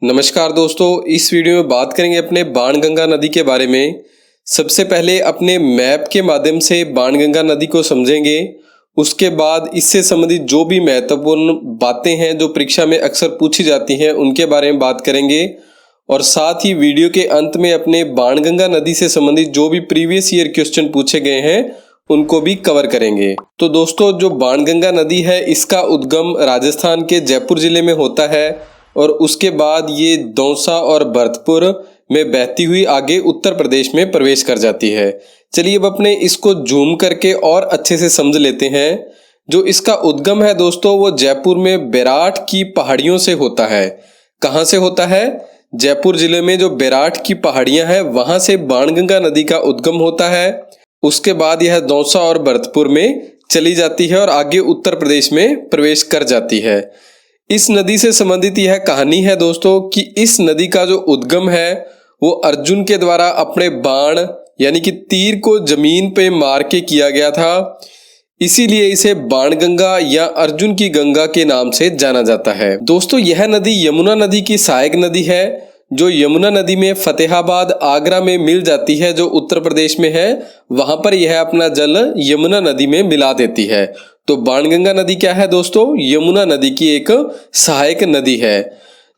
नमस्कार दोस्तों, इस वीडियो में बात करेंगे अपने बाणगंगा नदी के बारे में। सबसे पहले अपने मैप के माध्यम से बाणगंगा नदी को समझेंगे। उसके बाद इससे संबंधित जो भी महत्वपूर्ण बातें हैं जो परीक्षा में अक्सर पूछी जाती हैं उनके बारे में बात करेंगे और साथ ही वीडियो के अंत में अपने बाणगंगा नदी से संबंधित जो भी प्रीवियस ईयर क्वेश्चन पूछे गए हैं उनको भी कवर करेंगे। तो दोस्तों, जो बाणगंगा नदी है इसका उद्गम राजस्थान के जयपुर जिले में होता है और उसके बाद ये दौसा और भरतपुर में बहती हुई आगे उत्तर प्रदेश में प्रवेश कर जाती है। चलिए अब अपने इसको जूम करके और अच्छे से समझ लेते हैं। जो इसका उद्गम है दोस्तों वो जयपुर में बैराठ की पहाड़ियों से होता है। कहाँ से होता है? जयपुर जिले में जो बैराठ की पहाड़ियां हैं वहां से बाणगंगा नदी का उद्गम होता है। उसके बाद यह दौसा और भरतपुर में चली जाती है और आगे उत्तर प्रदेश में प्रवेश कर जाती है। इस नदी से संबंधित यह कहानी है दोस्तों कि इस नदी का जो उद्गम है वो अर्जुन के द्वारा अपने बाण यानी कि तीर को जमीन पे मार के किया गया था। इसीलिए इसे बाणगंगा या अर्जुन की गंगा के नाम से जाना जाता है। दोस्तों, यह नदी यमुना नदी की सहायक नदी है जो यमुना नदी में फतेहाबाद आगरा में मिल जाती है, जो उत्तर प्रदेश में है। वहां पर यह अपना जल यमुना नदी में मिला देती है। तो बाणगंगा नदी क्या है दोस्तों? यमुना नदी की एक सहायक नदी है।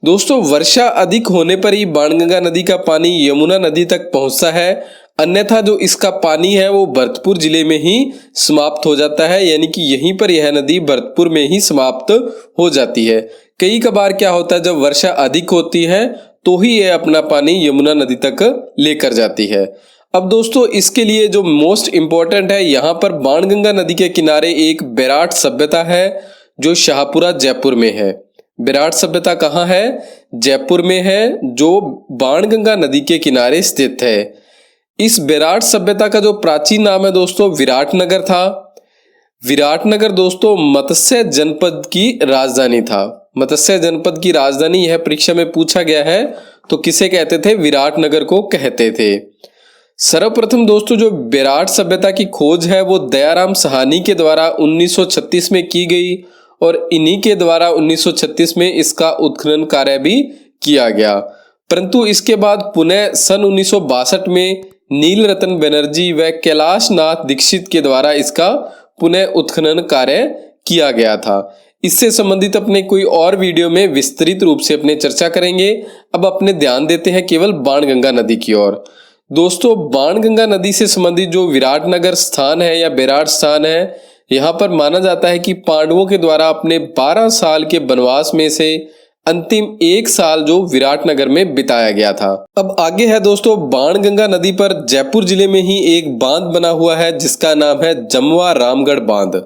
दोस्तों, वर्षा अधिक होने पर ही बाणगंगा नदी का पानी यमुना नदी तक पहुंचता है, अन्यथा जो इसका पानी है वो भरतपुर जिले में ही समाप्त हो जाता है, यानी कि यहीं पर यह नदी भरतपुर में ही समाप्त हो जाती है। कई कबार क्या होता है, जब वर्षा अधिक होती है तो ही यह अपना पानी यमुना नदी तक लेकर जाती है। अब दोस्तों, इसके लिए जो मोस्ट इंपॉर्टेंट है, यहाँ पर बाणगंगा नदी के किनारे एक बैराठ सभ्यता है जो शाहपुरा जयपुर में है। बैराठ सभ्यता कहाँ है? जयपुर में है, जो बाणगंगा नदी के किनारे स्थित है। इस बैराठ सभ्यता का जो प्राचीन नाम है दोस्तों विराटनगर था। विराटनगर दोस्तों मत्स्य जनपद की राजधानी था। मत्स्य जनपद की राजधानी यह परीक्षा में पूछा गया है, तो किसे कहते थे? विराटनगर को कहते थे। सर्वप्रथम दोस्तों जो बैराठ सभ्यता की खोज है वो दयाराम साहनी के द्वारा 1936 में की गई और इन्हीं के द्वारा 1936 में इसका उत्खनन कार्य भी किया गया। परंतु इसके बाद पुनः सन 1962 में नील रतन बनर्जी व कैलाश नाथ दीक्षित के द्वारा इसका पुनः उत्खनन कार्य किया गया था। इससे संबंधित अपने कोई और वीडियो में विस्तृत रूप से अपने चर्चा करेंगे। अब अपने ध्यान देते हैं केवल बाणगंगा नदी की ओर। दोस्तों, बाणगंगा नदी से संबंधित जो विराटनगर स्थान है या बैराठ स्थान है, यहाँ पर माना जाता है कि पांडवों के द्वारा अपने 12 साल के वनवास में से अंतिम 1 साल जो विराटनगर में बिताया गया था। अब आगे है दोस्तों, बाणगंगा नदी पर जयपुर जिले में ही एक बांध बना हुआ है जिसका नाम है जमवा रामगढ़ बांध।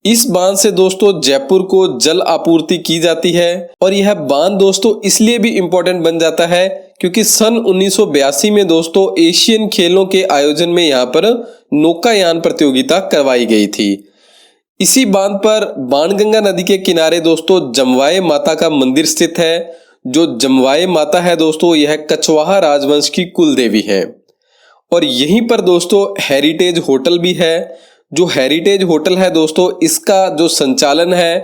इस बांध से दोस्तों जयपुर को जल आपूर्ति की जाती है और यह बांध दोस्तों इसलिए भी इम्पोर्टेंट बन जाता है क्योंकि सन 1982 में दोस्तों एशियन खेलों के आयोजन में यहाँ पर नौकायान प्रतियोगिता करवाई गई थी। इसी बांध पर बाणगंगा नदी के किनारे दोस्तों जमवाय माता का मंदिर स्थित है। जो जमवाय माता है दोस्तों यह कछवाहा राजवंश की कुल देवी है और यहीं पर दोस्तों हेरिटेज होटल भी है। जो हेरिटेज होटल है दोस्तों इसका जो संचालन है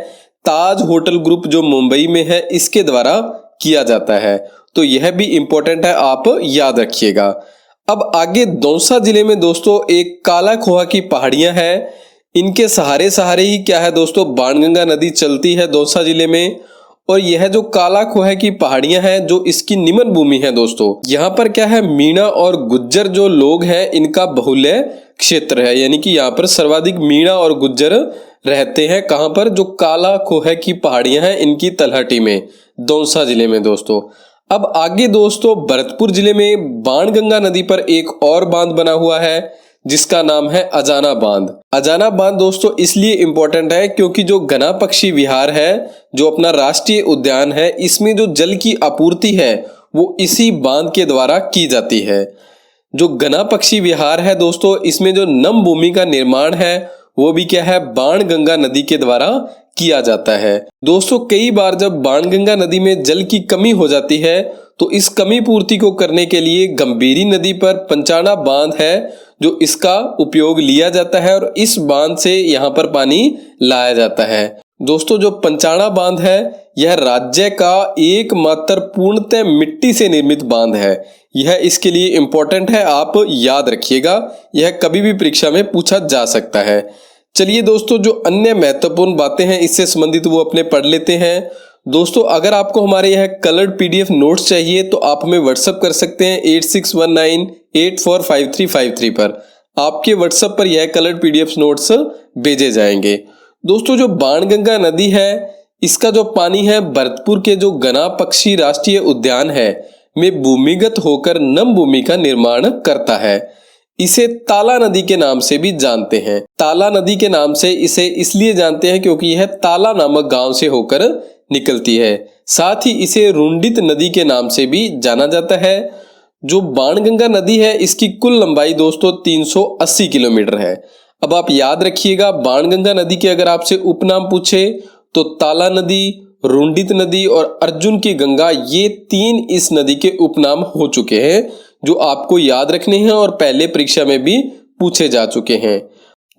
ताज होटल ग्रुप जो मुंबई में है इसके द्वारा किया जाता है। तो यह भी इंपॉर्टेंट है, आप याद रखिएगा। अब आगे दौसा जिले में दोस्तों एक काला खोहा की पहाड़ियां हैं। इनके सहारे सहारे ही क्या है दोस्तों बाणगंगा नदी चलती है दौसा जिले में। और यह जो काला खोहा की पहाड़ियां हैं जो इसकी निमन भूमि है दोस्तों, यहाँ पर क्या है मीणा और गुज्जर जो लोग हैं इनका बहुल्य क्षेत्र है, यानी कि यहाँ पर सर्वाधिक मीणा और गुज्जर रहते हैं। कहाँ पर? जो काला खोहा की पहाड़ियां हैं इनकी तलहटी में दौसा जिले में दोस्तों। अब आगे दोस्तों भरतपुर जिले में बाणगंगा नदी पर एक और बांध बना हुआ है जिसका नाम है अजाना बांध। अजाना बांध दोस्तों इसलिए इंपॉर्टेंट है क्योंकि जो घना पक्षी विहार है जो अपना राष्ट्रीय उद्यान है इसमें जो जल की आपूर्ति है वो इसी बांध के द्वारा की जाती है। जो घना पक्षी विहार है दोस्तों इसमें जो नम भूमि का निर्माण है वो भी क्या है बाणगंगा नदी के द्वारा किया जाता है। दोस्तों, कई बार जब बाणगंगा नदी में जल की कमी हो जाती है तो इस कमी पूर्ति को करने के लिए गंभीरी नदी पर पंचाना बांध है जो इसका उपयोग लिया जाता है और इस बांध से यहाँ पर पानी लाया जाता है। दोस्तों जो पंचाणा बांध है यह राज्य का एकमात्र पूर्णतः मिट्टी से निर्मित बांध है। यह इसके लिए इम्पोर्टेंट है, आप याद रखिएगा, यह कभी भी परीक्षा में पूछा जा सकता है। चलिए दोस्तों, जो अन्य महत्वपूर्ण बातें हैं इससे संबंधित वो अपने पढ़ लेते हैं। दोस्तों अगर आपको हमारे यह कलर्ड पीडीएफ नोट्स चाहिए तो आप हमें व्हाट्सएप कर सकते हैं 8619845353 पर। आपके व्हाट्सएप पर यह कलर्ड पीडीएफ नोट्स भेजे जाएंगे। दोस्तों जो बाणगंगा नदी है इसका जो पानी है भरतपुर के जो गना पक्षी राष्ट्रीय उद्यान है में भूमिगत होकर नम भूमि का निर्माण करता है। इसे ताला नदी के नाम से भी जानते हैं। ताला नदी के नाम से इसे इसलिए जानते हैं क्योंकि यह ताला नामक गांव से होकर निकलती है। साथ ही इसे रुंडित नदी के नाम से भी जाना जाता है। जो बाणगंगा नदी है इसकी कुल लंबाई दोस्तों 380 किलोमीटर है। अब आप याद रखिएगा, बाणगंगा नदी के अगर आपसे उपनाम पूछे तो ताला नदी, रुंडित नदी और अर्जुन की गंगा, ये 3 इस नदी के उपनाम हो चुके हैं जो आपको याद रखने हैं और पहले परीक्षा में भी पूछे जा चुके हैं।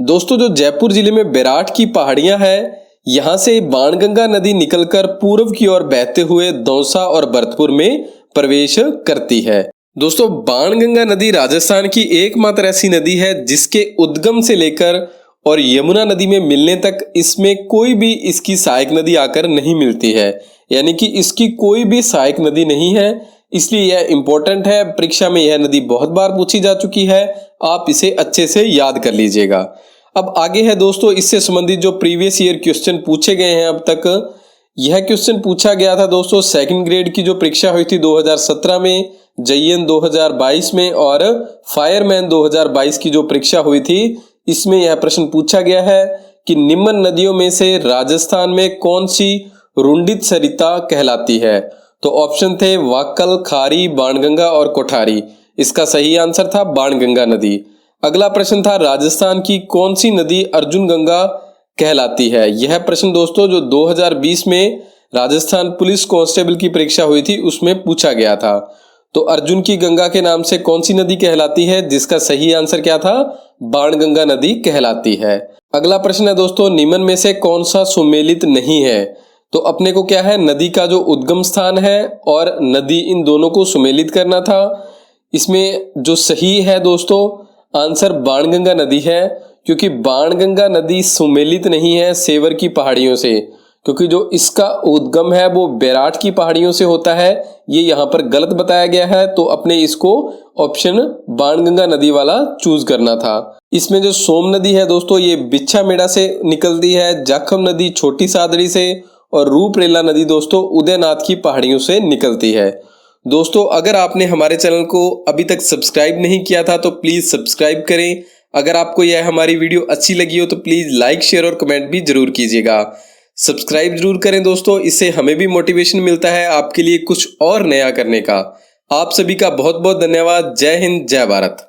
दोस्तों जो जयपुर जिले में बैराठ की पहाड़ियां हैं, यहां से बाणगंगा नदी निकलकर पूर्व की ओर बहते हुए दौसा और भरतपुर में प्रवेश करती है। दोस्तों बाणगंगा नदी राजस्थान की एकमात्र ऐसी नदी है जिसके उद्गम से लेकर और यमुना नदी में मिलने तक इसमें कोई भी इसकी सहायक नदी आकर नहीं मिलती है, यानी कि इसकी कोई भी सहायक नदी नहीं है। इसलिए यह इंपॉर्टेंट है, परीक्षा में यह नदी बहुत बार पूछी जा चुकी है, आप इसे अच्छे से याद कर लीजिएगा। अब आगे है दोस्तों इससे संबंधित जो प्रीवियस ईयर क्वेश्चन पूछे गए हैं अब तक। यह क्वेश्चन पूछा गया था दोस्तों सेकंड ग्रेड की जो परीक्षा हुई थी 2017 में, JEN 2022 में और फायरमैन 2022 की जो परीक्षा हुई थी इसमें यह प्रश्न पूछा गया है कि निम्न नदियों में से राजस्थान में कौन सी रुंडित सरिता कहलाती है। तो ऑप्शन थे वाकल, खारी, बाणगंगा और कोठारी। इसका सही आंसर था बाणगंगा नदी। अगला प्रश्न था राजस्थान की कौन सी नदी अर्जुन गंगा कहलाती है। यह प्रश्न दोस्तों जो 2020 में राजस्थान पुलिस कांस्टेबल की परीक्षा हुई थी उसमें पूछा गया था। तो अर्जुन की गंगा के नाम से कौन सी नदी कहलाती है, जिसका सही आंसर क्या था, बाणगंगा नदी कहलाती है। अगला प्रश्न है दोस्तों निम्न में से कौन सा सुमेलित नहीं है। तो अपने को क्या है, नदी का जो उद्गम स्थान है और नदी, इन दोनों को सुमेलित करना था। इसमें जो सही है दोस्तों आंसर बाणगंगा नदी है, क्योंकि बाणगंगा नदी सुमेलित नहीं है सेवर की पहाड़ियों से, क्योंकि जो इसका उद्गम है वो बैराठ की पहाड़ियों से होता है। ये यहाँ पर गलत बताया गया है, तो अपने इसको ऑप्शन बाणगंगा नदी वाला चूज करना था। इसमें जो सोम नदी है दोस्तों ये बिच्छामेड़ा से निकलती है, जाखम नदी छोटी सादड़ी से और रूपरेला नदी दोस्तों उदयनाथ की पहाड़ियों से निकलती है। दोस्तों अगर आपने हमारे चैनल को अभी तक सब्सक्राइब नहीं किया था तो प्लीज सब्सक्राइब करें। अगर आपको यह हमारी वीडियो अच्छी लगी हो तो प्लीज लाइक, शेयर और कमेंट भी जरूर कीजिएगा। सब्सक्राइब जरूर करें दोस्तों, इससे हमें भी मोटिवेशन मिलता है आपके लिए कुछ और नया करने का। आप सभी का बहुत बहुत धन्यवाद। जय हिंद, जय भारत।